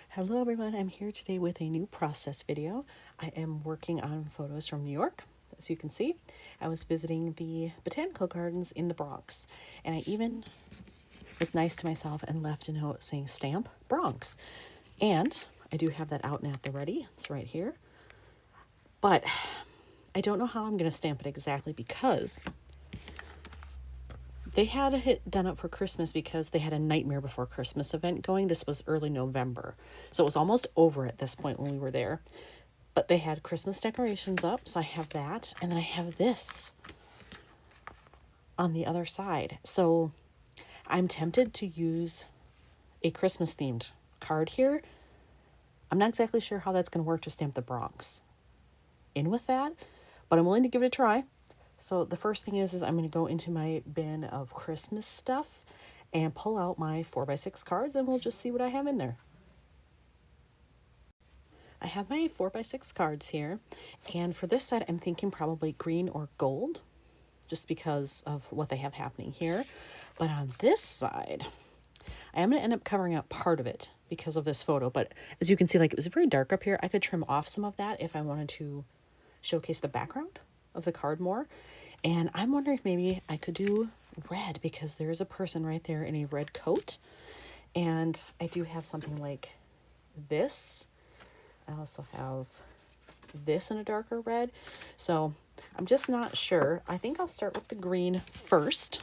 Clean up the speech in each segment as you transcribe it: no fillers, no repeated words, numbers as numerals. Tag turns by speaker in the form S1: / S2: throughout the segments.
S1: Hello everyone, I'm here today with a new process video. I am working on photos from New York. As you can see, I was visiting the botanical gardens in the Bronx, and I even was nice to myself and left a note saying stamp Bronx. And I do have that out and at the ready. It's right here. But I don't know how I'm going to stamp it exactly because they had it done up for Christmas because they had a Nightmare Before Christmas event going. This was early November. So it was almost over at this point when we were there. But they had Christmas decorations up. So I have that. And then I have this on the other side. So I'm tempted to use a Christmas themed card here. I'm not exactly sure how that's going to work to stamp the Bronx in with that, but I'm willing to give it a try. So the first thing is I'm going to go into my bin of Christmas stuff and pull out my 4x6 cards, and we'll just see what I have in there. I have my 4x6 cards here, and for this side I'm thinking probably green or gold, just because of what they have happening here. But on this side, I am going to end up covering up part of it because of this photo, but as you can see, like, it was very dark up here. I could trim off some of that if I wanted to showcase the background of the card more. And I'm wondering if maybe I could do red, because there is a person right there in a red coat. And I do have something like this. I also have this in a darker red. So I'm just not sure. I think I'll start with the green first.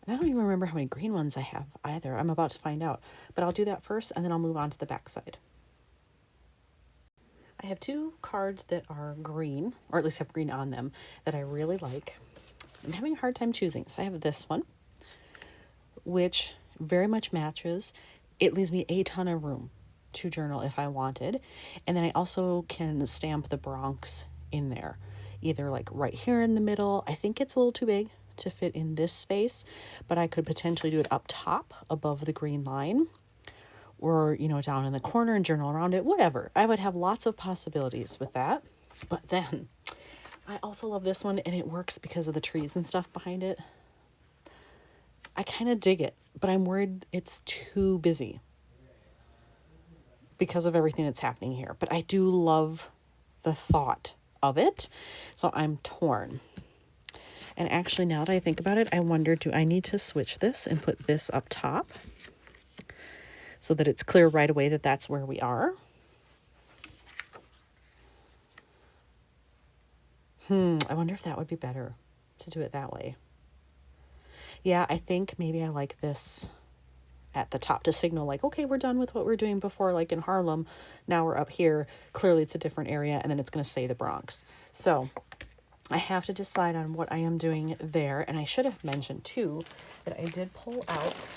S1: And I don't even remember how many green ones I have either. I'm about to find out. But I'll do that first, and then I'll move on to the back side. I have two cards that are green, or at least have green on them, that I really like. I'm having a hard time choosing. So I have this one, which very much matches. It leaves me a ton of room to journal if I wanted. And then I also can stamp the Bronx in there, either like right here in the middle. I think it's a little too big to fit in this space, but I could potentially do it up top above the green line, or, you know, down in the corner and journal around it, whatever. I would have lots of possibilities with that. But then I also love this one, and it works because of the trees and stuff behind it. I kind of dig it, but I'm worried it's too busy because of everything that's happening here. But I do love the thought of it, so I'm torn. And actually, now that I think about it, I wonder, do I need to switch this and put this up top so that it's clear right away that that's where we are? I wonder if that would be better to do it that way. Yeah, I think maybe I like this at the top to signal, like, okay, we're done with what we're doing before, like in Harlem. Now we're up here. Clearly it's a different area, and then it's going to say the Bronx. So I have to decide on what I am doing there. And I should have mentioned too that I did pull out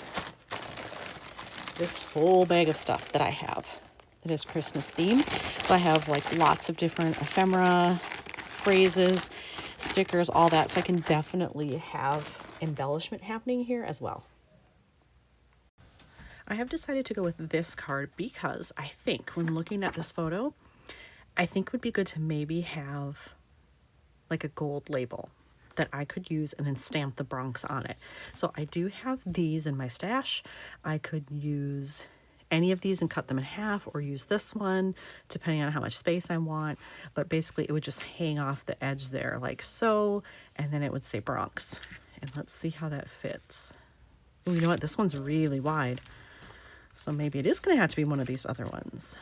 S1: this whole bag of stuff that I have that is Christmas themed. So I have like lots of different ephemera, phrases, stickers, all that. So I can definitely have embellishment happening here as well. I have decided to go with this card because I think when looking at this photo, I think it would be good to maybe have like a gold label that I could use and then stamp the Bronx on it. So I do have these in my stash. I could use any of these and cut them in half, or use this one depending on how much space I want. But basically it would just hang off the edge there like so, and then it would say Bronx. And let's see how that fits. Ooh, you know what? This one's really wide. So maybe it is going to have to be one of these other ones.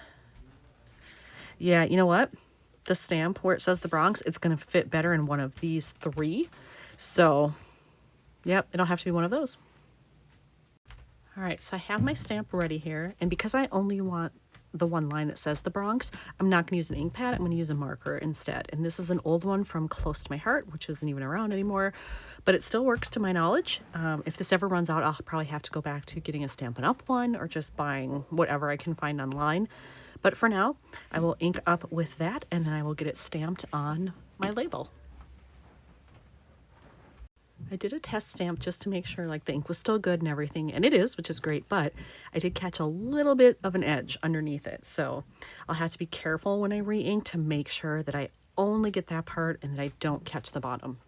S1: Yeah, you know what? The stamp where it says the Bronx, it's going to fit better in one of these three. So, yep, it'll have to be one of those. All right, so I have my stamp ready here. And because I only want the one line that says the Bronx, I'm not going to use an ink pad. I'm going to use a marker instead. And this is an old one from Close to My Heart, which isn't even around anymore, but it still works to my knowledge. If this ever runs out, I'll probably have to go back to getting a Stampin' Up! One, or just buying whatever I can find online. But for now, I will ink up with that, and then I will get it stamped on my label. I did a test stamp just to make sure like the ink was still good and everything, and it is, which is great, but I did catch a little bit of an edge underneath it. So I'll have to be careful when I re-ink to make sure that I only get that part and that I don't catch the bottom.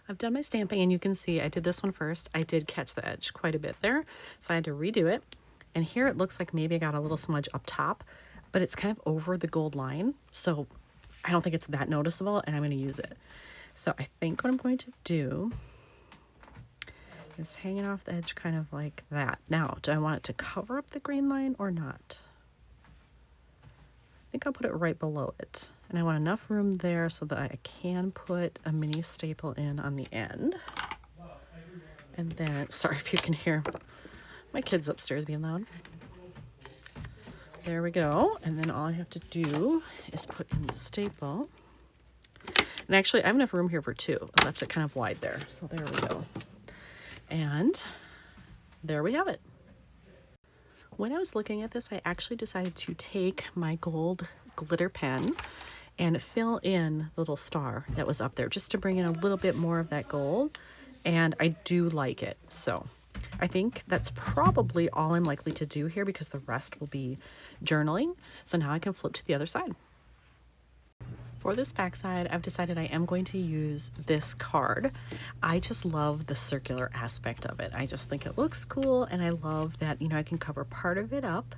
S1: I've done my stamping, and you can see I did this one first. I did catch the edge quite a bit there, so I had to redo it. And here it looks like maybe I got a little smudge up top, but it's kind of over the gold line. So I don't think it's that noticeable, and I'm going to use it. So I think what I'm going to do is hanging off the edge kind of like that. Now, do I want it to cover up the green line or not? I think I'll put it right below it. And I want enough room there so that I can put a mini staple in on the end. And then, sorry if you can hear my kids upstairs being loud. There we go. And then all I have to do is put in the staple. And actually, I have enough room here for two. I left it kind of wide there. So there we go. And there we have it. When I was looking at this, I actually decided to take my gold glitter pen and fill in the little star that was up there just to bring in a little bit more of that gold. And I do like it. So I think that's probably all I'm likely to do here because the rest will be journaling. So now I can flip to the other side. For this back side, I've decided I am going to use this card. I just love the circular aspect of it. I just think it looks cool, and I love that, you know, I can cover part of it up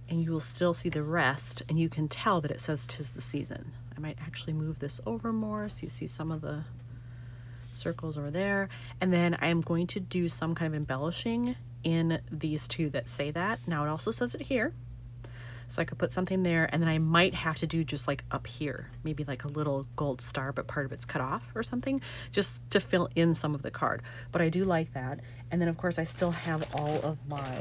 S1: and you will still see the rest, and you can tell that it says 'tis the season. I might actually move this over more so you see some of the circles over there. And then I am going to do some kind of embellishing in these two that say that. Now it also says it here. So I could put something there, and then I might have to do just like up here, maybe like a little gold star, but part of it's cut off or something, just to fill in some of the card. But I do like that. And then of course I still have all of my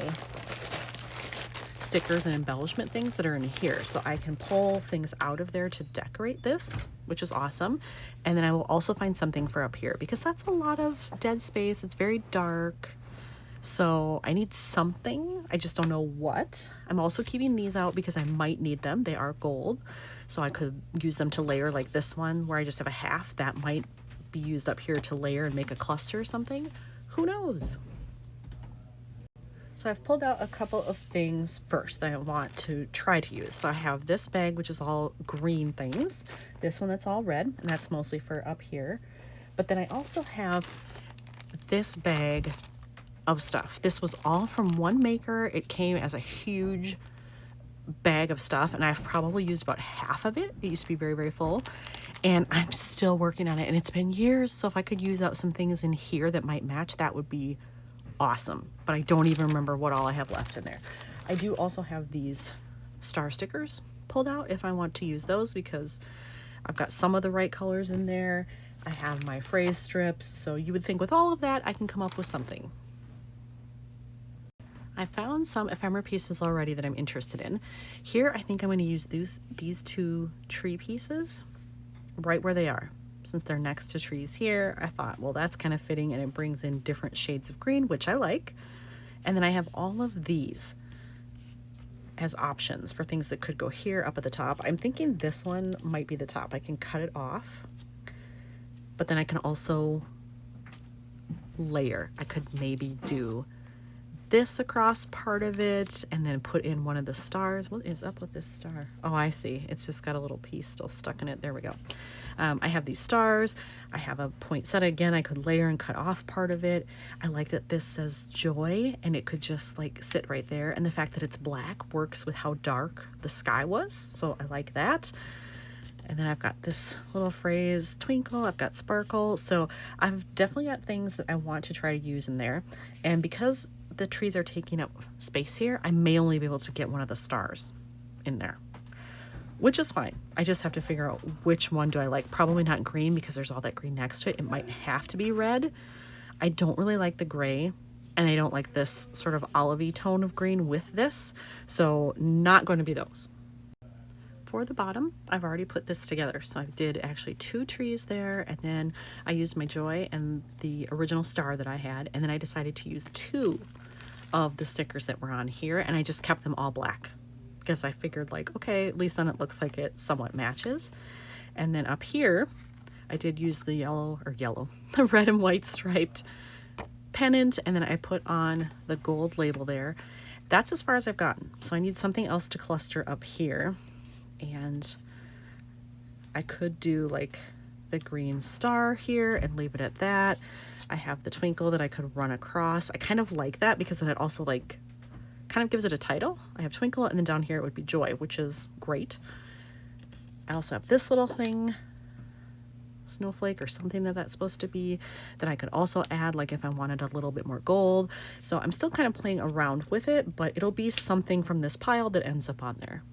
S1: stickers and embellishment things that are in here. So I can pull things out of there to decorate this, which is awesome. And then I will also find something for up here because that's a lot of dead space. It's very dark. So I need something, I just don't know what. I'm also keeping these out because I might need them. They are gold, so I could use them to layer like this one where I just have a half. That might be used up here to layer and make a cluster or something. Who knows? So I've pulled out a couple of things first that I want to try to use. So I have this bag, which is all green things. This one that's all red, and that's mostly for up here. But then I also have this bag of stuff. This was all from one maker. It came as a huge bag of stuff, and I've probably used about half of it. It used to be very, very full, and I'm still working on it, and it's been years. So if I could use out some things in here that might match, that would be awesome. But I don't even remember what all I have left in there. I do also have these star stickers pulled out if I want to use those, because I've got some of the right colors in there. I have my phrase strips, so you would think with all of that I can come up with something. I found some ephemera pieces already that I'm interested in. Here, I think I'm going to use these two tree pieces right where they are. Since they're next to trees here, I thought, well, that's kind of fitting, and it brings in different shades of green, which I like. And then I have all of these as options for things that could go here up at the top. I'm thinking this one might be the top. I can cut it off, but then I can also layer. I could maybe do this across part of it and then put in one of the stars. What is up with this star? Oh, I see. It's just got a little piece still stuck in it. There we go. I have these stars. I have a poinsettia. Again, I could layer and cut off part of it. I like that this says joy, and it could just like sit right there. And the fact that it's black works with how dark the sky was. So I like that. And then I've got this little phrase, twinkle, I've got sparkle. So I've definitely got things that I want to try to use in there. And because the trees are taking up space here, I may only be able to get one of the stars in there, which is fine. I just have to figure out which one do I like. Probably not green because there's all that green next to it. It might have to be red. I don't really like the gray, and I don't like this sort of olivey tone of green with this. So not going to be those. For the bottom, I've already put this together. So I did actually 2 trees there, and then I used my joy and the original star that I had, and then I decided to use 2 of the stickers that were on here, and I just kept them all black because I figured like, okay, at least then it looks like it somewhat matches. And then up here, I did use the the red and white striped pennant, and then I put on the gold label there. That's as far as I've gotten. So I need something else to cluster up here. And I could do like the green star here and leave it at that. I have the twinkle that I could run across. I kind of like that because then it also like kind of gives it a title. I have Twinkle, and then down here it would be Joy, which is great. I also have this little thing, snowflake or something that's supposed to be, that I could also add, like if I wanted a little bit more gold. So I'm still kind of playing around with it, but it'll be something from this pile that ends up on there.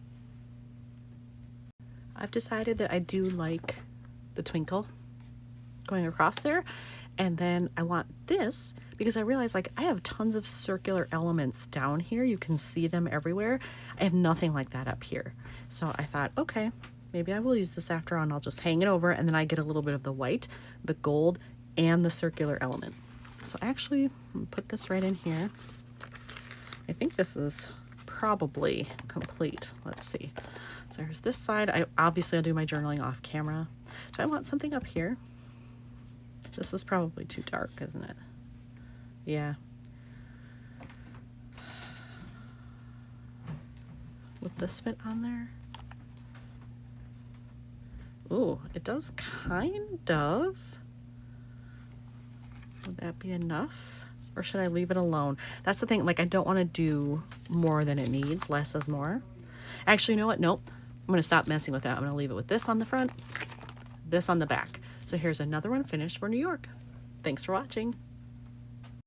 S1: I've decided that I do like the twinkle going across there. And then I want this because I realize like I have tons of circular elements down here. You can see them everywhere. I have nothing like that up here. So I thought, okay, maybe I will use this after on. I'll just hang it over, and then I get a little bit of the white, the gold, and the circular element. So actually, I'm gonna put this right in here. I think this is probably complete. Let's see. So here's this side. I'll do my journaling off camera. So I want something up here. This is probably too dark, isn't it? Yeah. Would this fit on there? Ooh, it does kind of. Would that be enough? Or should I leave it alone? That's the thing, like I don't want to do more than it needs. Less is more. Actually, you know what? Nope. I'm going to stop messing with that. I'm going to leave it with this on the front, this on the back. So here's another one finished for New York. Thanks for watching.